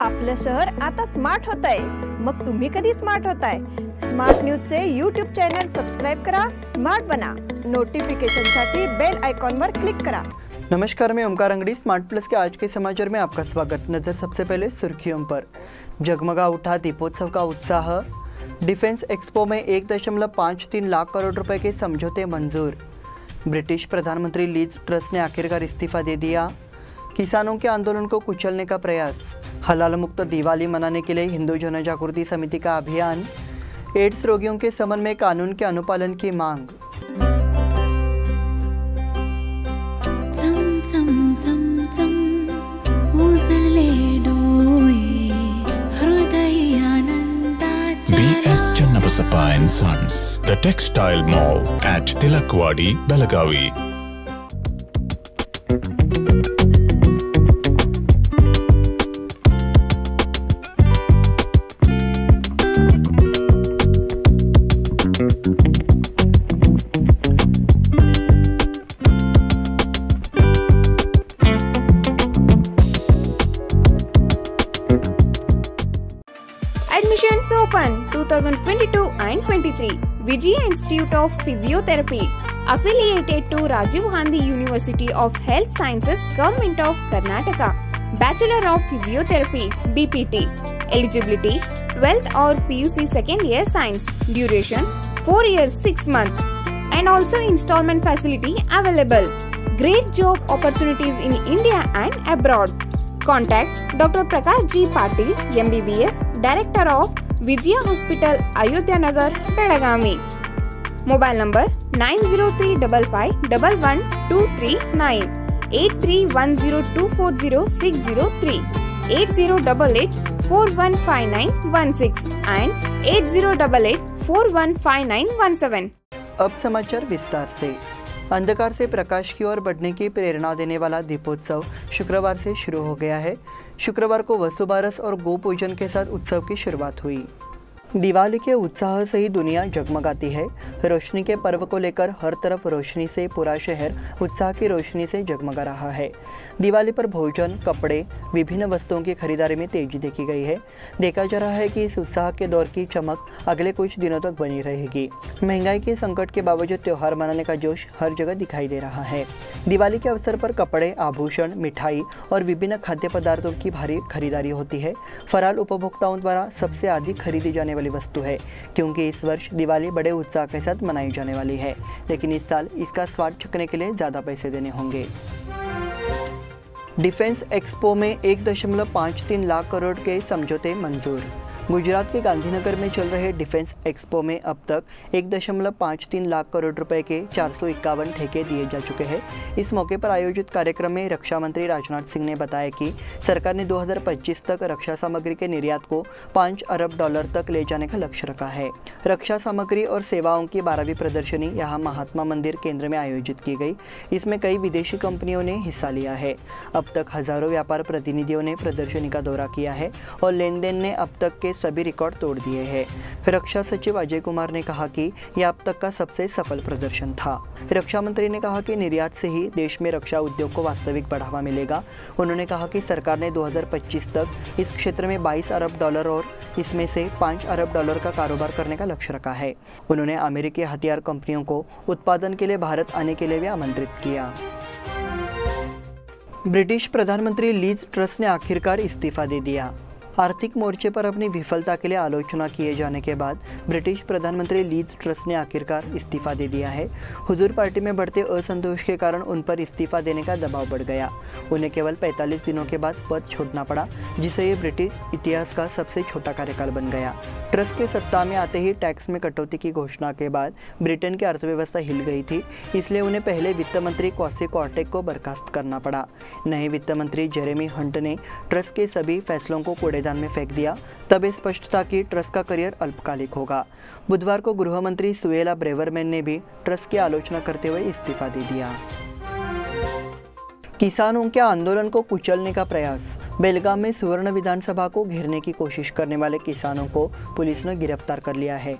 आपलं शहर आता स्मार्ट होत आहे। मग तुम्ही कधी स्मार्ट होताय? स्मार्ट न्यूजचे यूट्यूब चॅनल सबस्क्राइब करा, स्मार्ट बना। नोटिफिकेशनसाठी बेल आइकॉन पर क्लिक करा। नमस्कार, मैं ओमकार अंगड़ी। स्मार्ट प्लस के आज के समाचार में आपका स्वागत। नजर सबसे पहले सुर्खियों पर। जगमगा उठा दीपोत्सव का उत्साह। डिफेंस एक्सपो में 1.53 लाख करोड़ रुपए के समझौते मंजूर। ब्रिटिश प्रधानमंत्री लीज ट्रस ने आखिरकार इस्तीफा दे दिया। किसानों के आंदोलन को कुचलने का प्रयास। हलाल मुक्त दिवाली मनाने के लिए हिंदू जन जागृति समिति का अभियान। एड्स रोगियों के समन में कानून के अनुपालन की मांग। BS Channabasappa and Sons, the Textile Mall at Tilakwadi, Belagavi. Admissions open 2022 and 23. Vijaya Institute of Physiotherapy, affiliated to Rajiv Gandhi University of Health Sciences, Government of Karnataka. Bachelor of Physiotherapy, BPT. Eligibility 12th or PUC second year science. Duration 4 years 6 months. And also installment facility available. Great job opportunities in India and abroad. Contact Dr. Prakash G. Patil, MBBS, Director of Vijaya Hospital, Ayodhya Nagar, Belagavi. Mobile number 90355111239, 8310240603, 8088415916 and 8088415917। अब समाचार विस्तार से। अंधकार से प्रकाश की ओर बढ़ने की प्रेरणा देने वाला दीपोत्सव शुक्रवार से शुरू हो गया है। शुक्रवार को वसुबारस और गो पूजन के साथ उत्सव की शुरुआत हुई। दिवाली के उत्साह से ही दुनिया जगमगाती है। रोशनी के पर्व को लेकर हर तरफ रोशनी से पूरा शहर उत्साह की रोशनी से जगमगा रहा है। दिवाली पर भोजन, कपड़े, विभिन्न वस्तुओं की खरीदारी में तेजी देखी गई है। देखा जा रहा है कि इस उत्साह के दौर की चमक अगले कुछ दिनों तक बनी रहेगी। महंगाई के संकट के बावजूद त्यौहार मनाने का जोश हर जगह दिखाई दे रहा है। दिवाली के अवसर पर कपड़े, आभूषण, मिठाई और विभिन्न खाद्य पदार्थों की भारी खरीदारी होती है। फराल उपभोक्ताओं द्वारा सबसे अधिक खरीदी जाने वाली वस्तु है, क्योंकि इस वर्ष दिवाली बड़े उत्साह के साथ मनाई जाने वाली है, लेकिन इस साल इसका स्वाद चखने के लिए ज़्यादा पैसे देने होंगे। डिफेंस एक्सपो में 1.53 लाख करोड़ के समझौते मंजूर। गुजरात के गांधीनगर में चल रहे डिफेंस एक्सपो में अब तक 1.53 लाख करोड़ रुपए के 451 ठेके दिए जा चुके हैं। इस मौके पर आयोजित कार्यक्रम में रक्षा मंत्री राजनाथ सिंह ने बताया कि सरकार ने 2025 तक रक्षा सामग्री के निर्यात को $5 अरब तक ले जाने का लक्ष्य रखा है। रक्षा सामग्री और सेवाओं की 12वीं प्रदर्शनी यहाँ महात्मा मंदिर केंद्र में आयोजित की गई। इसमें कई विदेशी कंपनियों ने हिस्सा लिया है। अब तक हजारों व्यापार प्रतिनिधियों ने प्रदर्शनी का दौरा किया है और लेन देन ने अब तक के सभी रिकॉर्ड तोड़ दिए हैं। रक्षा सचिव अजय कुमार ने कहा कि यह अब तक का सबसे सफल प्रदर्शन था। रक्षा मंत्री ने कहा कि निर्यात से ही देश में रक्षा उद्योग को वास्तविक बढ़ावा मिलेगा। उन्होंने कहा कि सरकार ने 2025 तक इस क्षेत्र में $22 अरब और इसमें से $5 अरब का कारोबार करने का लक्ष्य रखा है। उन्होंने अमेरिकी हथियार कंपनियों को उत्पादन के लिए भारत आने के लिए भी आमंत्रित किया। ब्रिटिश प्रधानमंत्री लीज ट्रस ने आखिरकार इस्तीफा दे दिया। आर्थिक मोर्चे पर अपनी विफलता के लिए आलोचना किए जाने के बाद ब्रिटिश प्रधानमंत्री लीज ट्रस ने आखिरकार इस्तीफा दे दिया है। हुजूर पार्टी में बढ़ते असंतोष के कारण उन पर इस्तीफा देने का दबाव बढ़ गया। उन्हें केवल 45 दिनों के बाद पद छोड़ना पड़ा, जिससे ये ब्रिटिश इतिहास का सबसे छोटा कार्यकाल बन गया। ट्रस के सत्ता में आते ही टैक्स में कटौती की घोषणा के बाद ब्रिटेन की अर्थव्यवस्था हिल गई थी, इसलिए उन्हें पहले वित्त मंत्री क्वासी क्वार्टेक को बर्खास्त करना पड़ा। नए वित्त मंत्री जेरेमी हंट ने ट्रस के सभी फैसलों को कूड़ेदान में फेंक दिया। तब स्पष्ट था कि ट्रस का करियर अल्पकालिक होगा। बुधवार को गृह मंत्री सुएला ब्रेवरमैन ने भी ट्रस की आलोचना करते हुए इस्तीफा दे दिया। किसानों के आंदोलन को कुचलने का प्रयास। बेलगाम में सुवर्ण विधानसभा को घेरने की कोशिश करने वाले किसानों को पुलिस ने गिरफ्तार कर लिया है।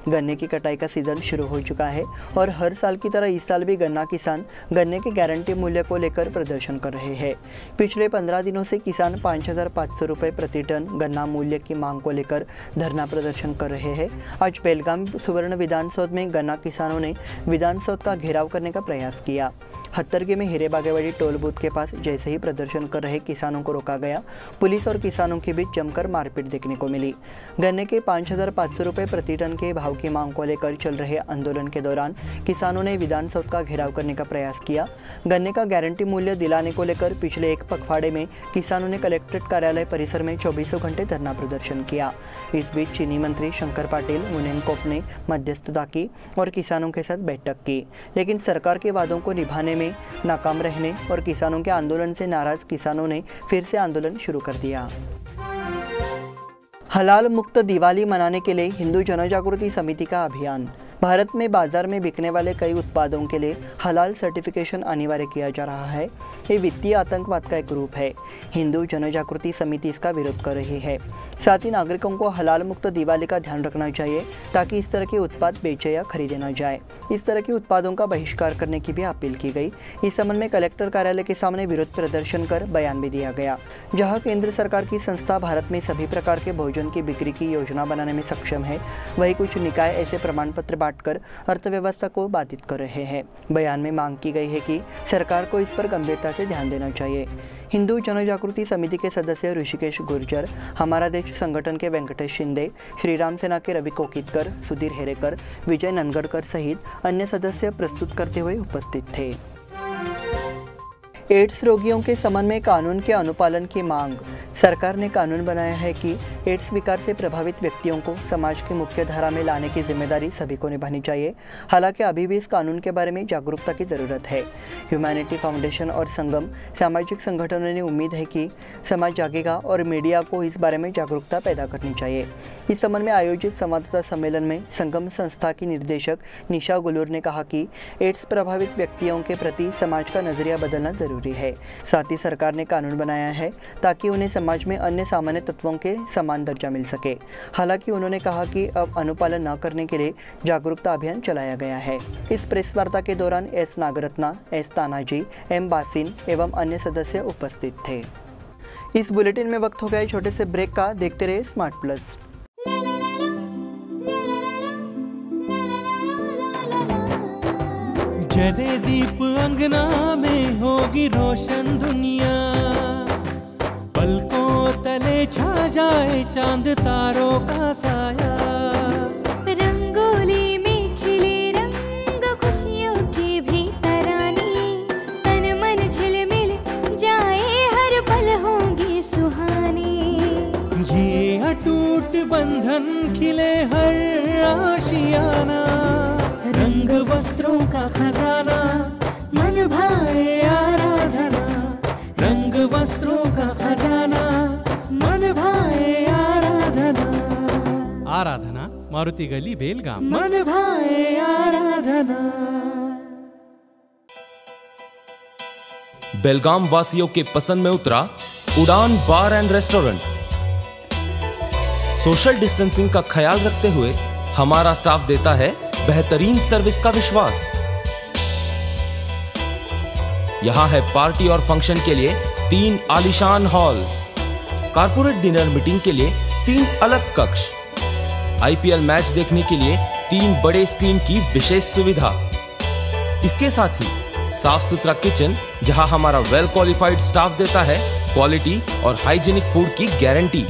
गन्ने की कटाई का सीजन शुरू हो चुका है और हर साल की तरह इस साल भी गन्ना किसान गन्ने के गारंटी मूल्य को लेकर प्रदर्शन कर रहे हैं। पिछले 15 दिनों से किसान 5,500 रुपये प्रति टन गन्ना मूल्य की मांग को लेकर धरना प्रदर्शन कर रहे हैं। आज बेलगाम सुवर्ण विधानसौध में गन्ना किसानों ने विधानसौध का घेराव करने का प्रयास किया। हत्तरगे में हीरे बागेवाड़ी टोल बूथ के पास जैसे ही प्रदर्शन कर रहे किसानों को रोका गया, पुलिस और किसानों के बीच जमकर मारपीट देखने को मिली। गन्ने के 5,500 रुपये प्रति टन के भाव की मांग को लेकर चल रहे आंदोलन के दौरान किसानों ने विधानसौध का घेराव करने का प्रयास किया। गन्ने का गारंटी मूल्य दिलाने को लेकर पिछले एक पखवाड़े में किसानों ने कलेक्ट्रेट कार्यालय परिसर में 24 घंटे धरना प्रदर्शन किया। इस बीच चीनी मंत्री शंकर पाटिल मुनेनकोप ने मध्यस्थता की और किसानों के साथ बैठक की, लेकिन सरकार के वादों को निभाने में नाकाम रहने और किसानों के आंदोलन से नाराज किसानों ने फिर से आंदोलन शुरू कर दिया। हलाल मुक्त दिवाली मनाने के लिए हिंदू जनजागृति समिति का अभियान। भारत में बाजार में बिकने वाले कई उत्पादों के लिए हलाल सर्टिफिकेशन अनिवार्य किया जा रहा है। ये वित्तीय आतंकवाद का एक रूप है। हिंदू जनजागृति समिति इसका विरोध कर रही है। साथ ही नागरिकों को हलाल मुक्त दिवाली का ध्यान रखना चाहिए ताकि इस तरह के उत्पाद बेचे या खरीदे न जाए। इस तरह के उत्पादों का बहिष्कार करने की भी अपील की गई। इस संबंध में कलेक्टर कार्यालय के सामने विरोध प्रदर्शन कर बयान भी दिया गया। जहां केंद्र सरकार की संस्था भारत में सभी प्रकार के भोजन की बिक्री की योजना बनाने में सक्षम है, वहीं कुछ निकाय ऐसे प्रमाण पत्र बांटकर अर्थव्यवस्था को बाधित कर रहे हैं। बयान में मांग की गई है कि सरकार को इस पर गंभीरता से ध्यान देना चाहिए। हिंदू जनजागृति समिति के सदस्य ऋषिकेश गुर्जर, हमारा देश संगठन के वेंकटेश शिंदे, श्रीराम सेना के रवि कोकितकर, सुधीर हेरेकर, विजय ननगढ़कर सहित अन्य सदस्य प्रस्तुत करते हुए उपस्थित थे। एड्स रोगियों के संबंध में कानून के अनुपालन की मांग। सरकार ने कानून बनाया है कि एड्स विकार से प्रभावित व्यक्तियों को समाज की मुख्य धारा में लाने की जिम्मेदारी सभी को निभानी चाहिए। हालांकि अभी भी इस कानून के बारे में जागरूकता की ज़रूरत है। ह्यूमैनिटी फाउंडेशन और संगम सामाजिक संगठनों ने उम्मीद है कि समाज जागेगा और मीडिया को इस बारे में जागरूकता पैदा करनी चाहिए। इस संबंध में आयोजित संवाददाता सम्मेलन में संगम संस्था की निर्देशक निशा गुलूर ने कहा कि एड्स प्रभावित व्यक्तियों के प्रति समाज का नजरिया बदलना जरूरी है। साथ ही सरकार ने कानून बनाया है ताकि उन्हें समाज में अन्य सामान्य तत्वों के समान दर्जा मिल सके। हालांकि उन्होंने कहा कि अब अनुपालन न करने के लिए जागरूकता अभियान चलाया गया है। इस प्रेस वार्ता के दौरान S Nagaratna, S Tanaji, M Basin एवं अन्य सदस्य उपस्थित थे। इस बुलेटिन में वक्त हो गया छोटे से ब्रेक का। देखते रहे स्मार्ट प्लस। जले दीप अंगना में होगी रोशन दुनिया, पलकों तले छा जाए चांद तारों का साया। रंगोली में खिले रंग खुशियों की भी तरानी, तन मन झिलमिल जाए हर पल होंगी सुहानी। ये अटूट बंधन खिले हर आशियाना, रंग वस्त्रों का खजाना मन भाए आराधना। रंग वस्त्रों का खजाना मन भाए आराधना। आराधना मारुति गली बेलगाम। मन भाए आराधना। बेलगाम वासियों के पसंद में उतरा उड़ान बार एंड रेस्टोरेंट। सोशल डिस्टेंसिंग का ख्याल रखते हुए हमारा स्टाफ देता है बेहतरीन सर्विस का विश्वास। यहां है पार्टी और फंक्शन के लिए 3 आलीशान हॉल, कारपोरेट डिनर मीटिंग के लिए 3 अलग कक्ष, आईपीएल मैच देखने के लिए 3 बड़े स्क्रीन की विशेष सुविधा। इसके साथ ही साफ सुथरा किचन जहां हमारा वेल क्वालिफाइड स्टाफ देता है क्वालिटी और हाइजीनिक फूड की गारंटी।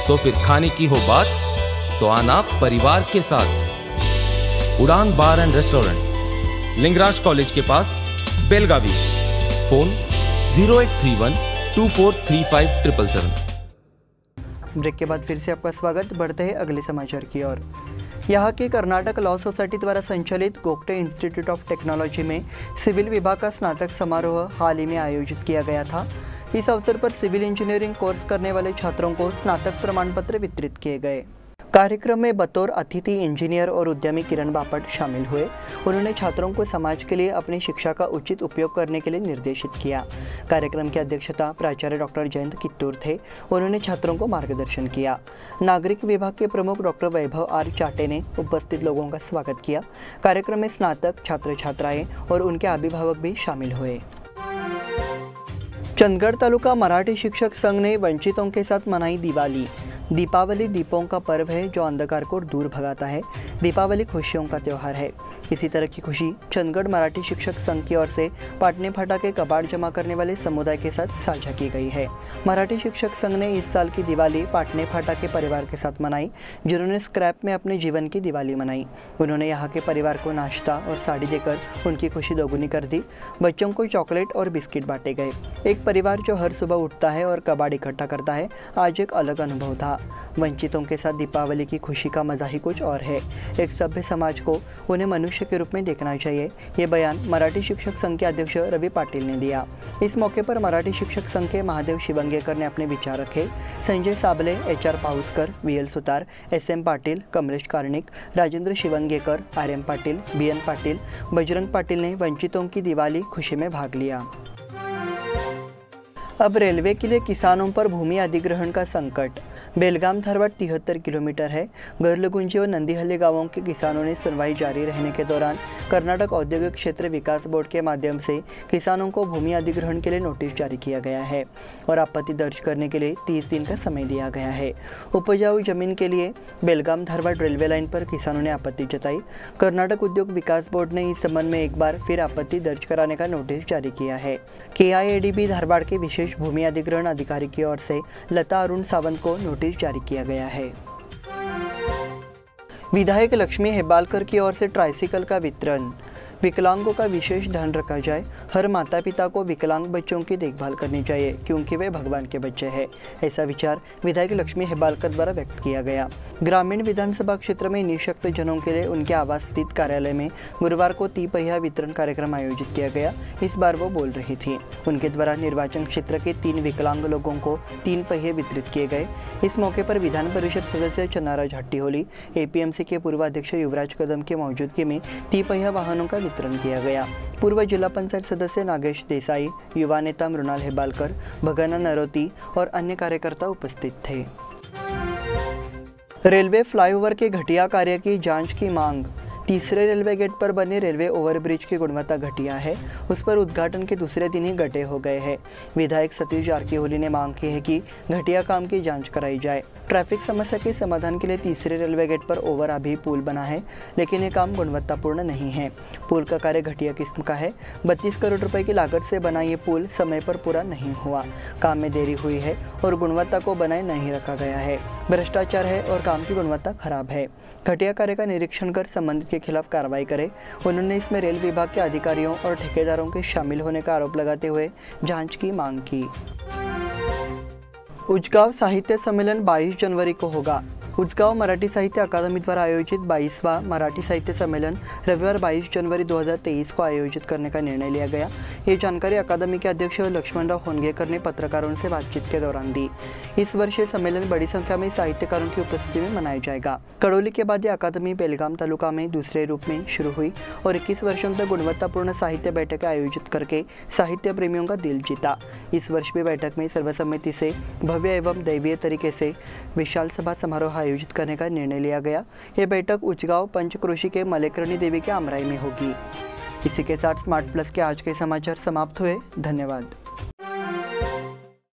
तो फिर खाने की हो बात तो आना परिवार के साथ। उड़ान बार एंड रेस्टोरेंट, लिंगराज कॉलेज के पास, बेलगावी। फोन 0831 2435 777। ब्रेक के बाद फिर से आपका स्वागत। बढ़ते हैं अगले समाचार की ओर। यहाँ की कर्नाटक लॉ सोसाइटी द्वारा संचालित गोगटे इंस्टीट्यूट ऑफ टेक्नोलॉजी में सिविल विभाग का स्नातक समारोह हाल ही में आयोजित किया गया था। इस अवसर पर सिविल इंजीनियरिंग कोर्स करने वाले छात्रों को स्नातक प्रमाण पत्र वितरित किए गए। कार्यक्रम में बतौर अतिथि इंजीनियर और उद्यमी किरण बापट शामिल हुए। उन्होंने छात्रों को समाज के लिए अपनी शिक्षा का उचित उपयोग करने के लिए निर्देशित किया। कार्यक्रम की अध्यक्षता प्राचार्य डॉक्टर जयंत कित्तूर थे। उन्होंने छात्रों को मार्गदर्शन किया। नागरिक विभाग के प्रमुख डॉक्टर वैभव आर चाटे ने उपस्थित लोगों का स्वागत किया। कार्यक्रम में स्नातक, छात्र छात्राएं और उनके अभिभावक भी शामिल हुए। चंदगढ़ तालुका मराठी शिक्षक संघ ने वंचितों के साथ मनाई दिवाली। दीपावली दीपों का पर्व है जो अंधकार को दूर भगाता है। दीपावली खुशियों का त्यौहार है। इसी तरह की खुशी चंदगढ़ मराठी शिक्षक संघ की ओर से पाटने फाटा के कबाड़ जमा करने वाले समुदाय के साथ साझा की गई है। मराठी शिक्षक संघ ने इस साल की दिवाली पाटने फाटा के परिवार के साथ मनाई, जिन्होंने स्क्रैप में अपने जीवन की दिवाली मनाई। उन्होंने यहाँ के परिवार को नाश्ता और साड़ी देकर उनकी खुशी दोगुनी कर दी। बच्चों को चॉकलेट और बिस्किट बांटे गए। एक परिवार जो हर सुबह उठता है और कबाड़ इकट्ठा करता है, आज एक अलग अनुभव था। वंचितों के साथ दीपावली की खुशी का मजा ही कुछ और है। एक सभ्य समाज को उन्हें मनुष्य के रूप में देखना चाहिए। ये बयान मराठी शिक्षक संघ के अध्यक्ष रवि पाटिल ने दिया। इस मौके पर मराठी शिक्षक संघ के महादेव शिवंगेकर ने अपने विचार रखे। Sanjay Sable, HR Pauskar, VL Sutar, SM Patil, Kamlesh Karnik, Rajendra शिवंगेकर, RM Patil, BN Patil, Bajrang Patil ने वंचितों की दिवाली खुशी में भाग लिया। अब रेलवे के लिए किसानों पर भूमि अधिग्रहण का संकट। बेलगाम धारवाड़ 73 किलोमीटर है। गरलगुंजी और नंदीहल्ली गांवों के किसानों ने सुनवाई जारी रहने के दौरान कर्नाटक औद्योगिक क्षेत्र विकास बोर्ड के माध्यम से किसानों को भूमि अधिग्रहण के लिए नोटिस जारी किया गया है और आपत्ति दर्ज करने के लिए 30 दिन का समय दिया गया है। उपजाऊ जमीन के लिए बेलगाम धारवाड़ रेलवे लाइन पर किसानों ने आपत्ति जताई। कर्नाटक उद्योग विकास बोर्ड ने इस संबंध में एक बार फिर आपत्ति दर्ज कराने का नोटिस जारी किया है। KIADB धारवाड़ के विशेष भूमि अधिग्रहण अधिकारी की ओर से लता अरुण सावंत को नोटिस जारी किया गया है। विधायक लक्ष्मी हेब्बालकर की ओर से ट्राइसिकल का वितरण। विकलांगों का विशेष ध्यान रखा जाए। हर माता पिता को विकलांग बच्चों की देखभाल करनी चाहिए क्योंकि वे भगवान के बच्चे हैं। ऐसा विचार विधायक लक्ष्मी हेब्बालकर द्वारा व्यक्त किया गया। ग्रामीण विधानसभा क्षेत्र में निःशक्त जनों के लिए उनके आवास स्थित कार्यालय में गुरुवार को तिपहिया वितरण कार्यक्रम आयोजित किया गया। इस बार वो बोल रही थी। उनके द्वारा निर्वाचन क्षेत्र के 3 विकलांग लोगों को 3 पहिए वितरित किए गए। इस मौके पर विधान परिषद सदस्य चन्नाराज हट्टीहोली, APMC के पूर्व अध्यक्ष युवराज कदम की मौजूदगी में तिपहिया वाहनों का वितरण किया गया। पूर्व जिला पंचायत सदस्य नागेश देसाई, युवा नेता मृणाल हेब्बालकर, भगना नरोती और अन्य कार्यकर्ता उपस्थित थे। रेलवे फ्लाईओवर के घटिया कार्य की जांच की मांग। तीसरे रेलवे गेट पर बने रेलवे ओवरब्रिज की गुणवत्ता घटिया है। उस पर उद्घाटन के दूसरे दिन ही गड्ढे हो गए हैं। विधायक सतीश जारकीहोली ने मांग की है कि घटिया काम की जांच कराई जाए। ट्रैफिक समस्या के समाधान के लिए तीसरे रेलवे गेट पर ओवर अभी पुल बना है, लेकिन ये काम गुणवत्तापूर्ण नहीं है। पुल का कार्य घटिया किस्म का है। 32 करोड़ रुपए की लागत से बना ये पुल समय पर पूरा नहीं हुआ। काम में देरी हुई है और गुणवत्ता को बनाए नहीं रखा गया है। भ्रष्टाचार है और काम की गुणवत्ता खराब है। घटिया कार्य का निरीक्षण कर संबंधित के खिलाफ कार्रवाई करे। उन्होंने इसमें रेल विभाग के अधिकारियों और ठेकेदारों के शामिल होने का आरोप लगाते हुए जांच की मांग की। उजगांव साहित्य सम्मेलन 22 जनवरी को होगा। उजगांव मराठी साहित्य अकादमी द्वारा आयोजित 22वां मराठी साहित्य सम्मेलन रविवार 22 जनवरी 2023 को आयोजित करने का निर्णय लिया गया। ये जानकारी अकादमी के अध्यक्ष लक्ष्मणराव होनगेकर ने पत्रकारों से बातचीत के दौरान दी। इस वर्ष ये सम्मेलन बड़ी संख्या में साहित्यकारों की उपस्थिति में मनाया जाएगा। कड़ोली के बाद ये अकादमी बेलगाम तालुका में दूसरे रूप में शुरू हुई और 21 वर्षों तक गुणवत्तापूर्ण साहित्य बैठकें आयोजित करके साहित्य प्रेमियों का दिल जीता। इस वर्ष भी बैठक में सर्वसम्मति से भव्य एवं दैवीय तरीके से विशाल सभा समारोह आयोजित करने का निर्णय लिया गया। यह बैठक उजगांव पंचक्रोशी के मलेकर्णी देवी के आमराई में होगी। इसी के साथ स्मार्ट प्लस के आज के समाचार समाप्त हुए। धन्यवाद।